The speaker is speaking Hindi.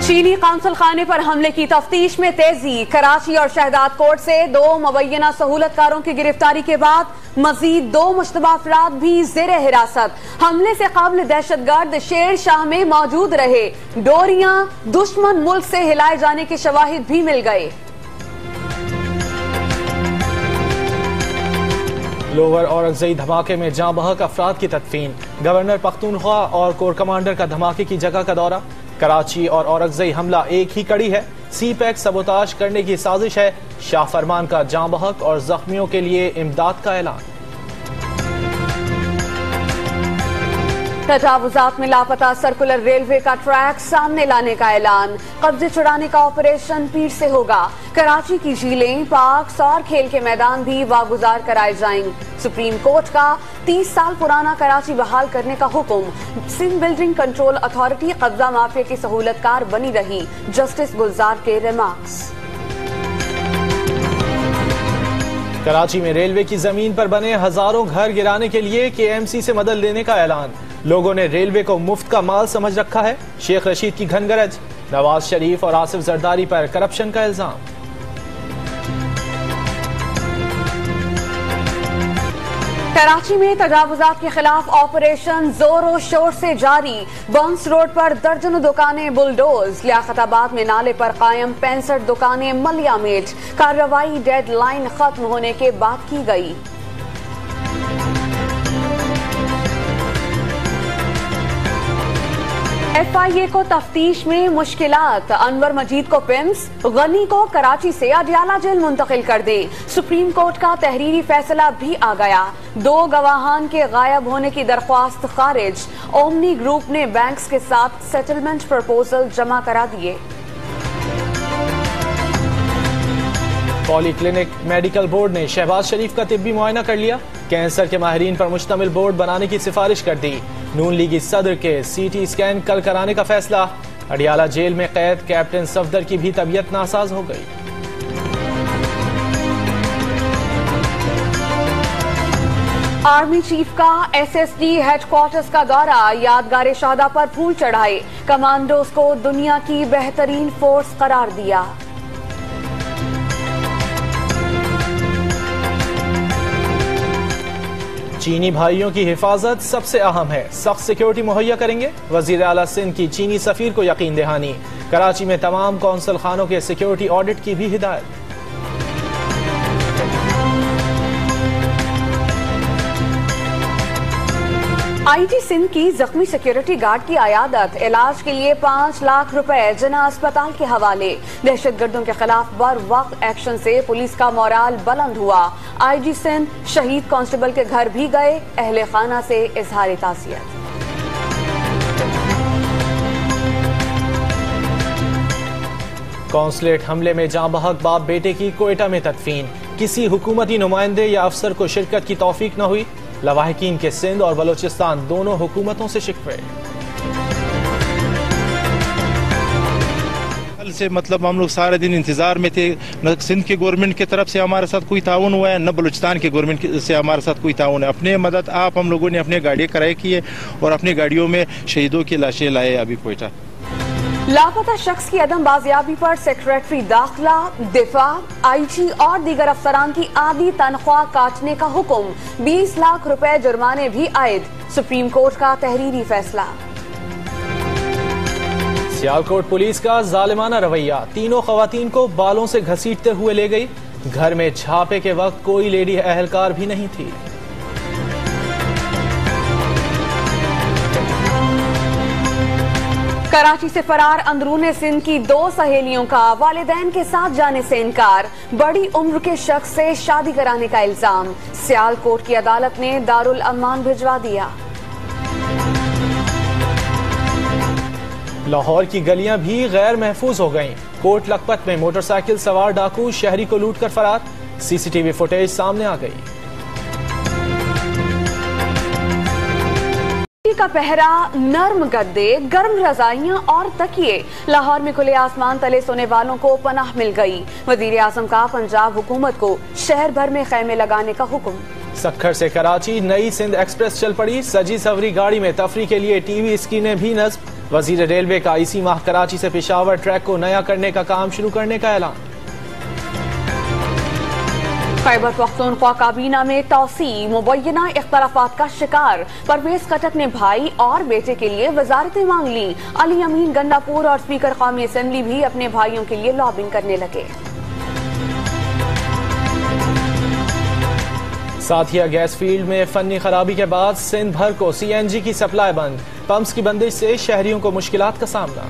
चीनी काउंसिल खाने पर हमले की तफ्तीश में तेजी। कराची और शहजाद कोट से 2 मुबैना सहूलतकारों की गिरफ्तारी के बाद मजीद 2 मुश्तबा अफराद भी ज़ेरे हिरासत। हमले से काबिल दहशतगर्द शेर शाह में मौजूद रहे। डोरियां दुश्मन मुल्क से हिलाए जाने के शवाहिद भी मिल गए। लोअर औरंगज़ई धमाके में जाँ बहक अफराद की तदफीन। गवर्नर पख्तूनख्वा और कोर कमांडर का धमाके की जगह का दौरा। कराची और औरंगज़ई हमला एक ही कड़ी है। सी पैक सबोताज करने की साजिश है। शाह फरमान का जाँ बहक और जख्मियों के लिए इमदाद का ऐलान। तजावुजात में लापता सर्कुलर रेलवे का ट्रैक सामने लाने का ऐलान। कब्जे छुड़ाने का ऑपरेशन पीर से होगा। कराची की झीलें, पार्क्स और खेल के मैदान भी वागुजार कराए जाएंगे। सुप्रीम कोर्ट का 30 साल पुराना कराची बहाल करने का हुक्म। सिंध बिल्डिंग कंट्रोल अथॉरिटी कब्जा माफिया की सहूलतकार बनी रही। जस्टिस गुलजार के रिमार्क्स। कराची में रेलवे की जमीन पर बने हजारों घर गिराने के लिए KMC से मदद लेने का ऐलान। लोगों ने रेलवे को मुफ्त का माल समझ रखा है। शेख रशीद की घनगरज। नवाज शरीफ और आसिफ जरदारी पर करप्शन का इल्जाम। कराची में तजावुजात के खिलाफ ऑपरेशन जोरों शोर से जारी। बंस रोड पर दर्जनों दुकानें बुलडोज। लियाकताबाद में नाले पर कायम 65 दुकानें मलियामेट। कार्रवाई डेडलाइन खत्म होने के बाद की गई। FIA को तफ्तीश में मुश्किलात। अनवर मजीद को पिम्स, गनी को कराची से अडियाला जेल मुंतकिल कर दे। सुप्रीम कोर्ट का तहरीरी फैसला भी आ गया। 2 गवाहान के गायब होने की दरख्वास्त खारिज। ओमनी ग्रुप ने बैंक्स के साथ सेटलमेंट प्रपोजल जमा करा दिए। पॉलीक्लिनिक मेडिकल बोर्ड ने शहबाज शरीफ का तिब्बी मुआयना कर लिया। कैंसर के माहिरीन पर मुश्तमिल बोर्ड बनाने की सिफारिश कर दी। नून लीगी सदर के CT स्कैन कल कराने का फैसला। अडियाला जेल में कैद कैप्टन सफदर की भी तबीयत नासाज हो गई। आर्मी चीफ का SSD हेडक्वार्टर्स का दौरा। यादगार शहादा पर फूल चढ़ाए। कमांडोज को दुनिया की बेहतरीन फोर्स करार दिया। चीनी भाइयों की हिफाजत सबसे अहम है। सख्त सिक्योरिटी मुहैया करेंगे। वजीर आला सिंध की चीनी सफीर को यकीन दहानी। कराची में तमाम कौंसल खानों के सिक्योरिटी ऑडिट की भी हिदायत। IG सिंध की जख्मी सिक्योरिटी गार्ड की अयादत। इलाज के लिए 5 लाख रुपए जना अस्पताल के हवाले। दहशतगर्दों के खिलाफ बर वक्त एक्शन से पुलिस का मोराल बुलंद हुआ। IG सिंध शहीद कांस्टेबल के घर भी गए। अहले खाना से इजहार ताज़ियत। कौंसलेट हमले में जाँ बहक बाप बेटे की कोयटा में तदफीन। किसी हुकूमती नुमाइंदे या अफसर को शिरकत की तौफीक न हुई। लवाहिकीन के सिंध और बलोचिस्तान दोनों हुकूमतों से शिकवे। कल से मतलब हम लोग सारे दिन इंतजार में थे। न सिंध की गवर्नमेंट की तरफ से हमारे साथ कोई ताउन हुआ है, न बलूचिस्तान की गवर्नमेंट से हमारे साथ कोई ताउन है। अपने मदद आप हम लोगों ने अपनी गाड़ियाँ किराए की है और अपनी गाड़ियों में शहीदों की लाशें लाए अभी कोयटा। लापता शख्स की अदम बाजियाबी पर सेक्रेटरी दाखिला, दिफा, IG और दीगर अफसरान की आधी तनख्वाह काटने का हुक्म। 20 लाख रुपए जुर्माने भी आयद। सुप्रीम कोर्ट का तहरीरी फैसला। सियालकोट पुलिस का जालिमाना रवैया। तीनों खवातीन को बालों से घसीटते हुए ले गई। घर में छापे के वक्त कोई लेडी अहलकार भी नहीं थी। कराची से फरार अंदरूने सिंध की 2 सहेलियों का वालिदैन के साथ जाने से इनकार। बड़ी उम्र के शख्स से शादी कराने का इल्जाम। सियालकोट की अदालत ने दारुल अमान भिजवा दिया। लाहौर की गलियां भी गैर महफूज हो गईं। कोट लखपत में मोटरसाइकिल सवार डाकू शहरी को लूटकर फरार। CCTV फुटेज सामने आ गई। का पहरा, नर्म गद्दे, गर्म रजाइयां और तकिए। लाहौर में खुले आसमान तले सोने वालों को पनाह मिल गई। वजीर आजम का पंजाब हुकूमत को शहर भर में खैमे लगाने का हुक्म। सक्खर से कराची नई सिंध एक्सप्रेस चल पड़ी। सजी सवरी गाड़ी में तफरी के लिए टीवी स्क्रीनें भी नस्ब। वजीर रेलवे का इसी माह कराची से पेशावर ट्रैक को नया करने का काम शुरू करने का ऐलान। खैबर पख्तूनख्वा काबीना में तौसी, मुबैना इख्तलाफात का शिकार। परवेज खटक ने भाई और बेटे के लिए वजारतें मांग ली। अली अमीन गंडापुर और स्पीकर कौमी असेंबली भी अपने भाइयों के लिए लॉबिंग करने लगे। साथिया गैस फील्ड में फनी खराबी के बाद सिंध भर को CNG की सप्लाई बंद। पंप्स की बंदिश से शहरियों को मुश्किलात का सामना।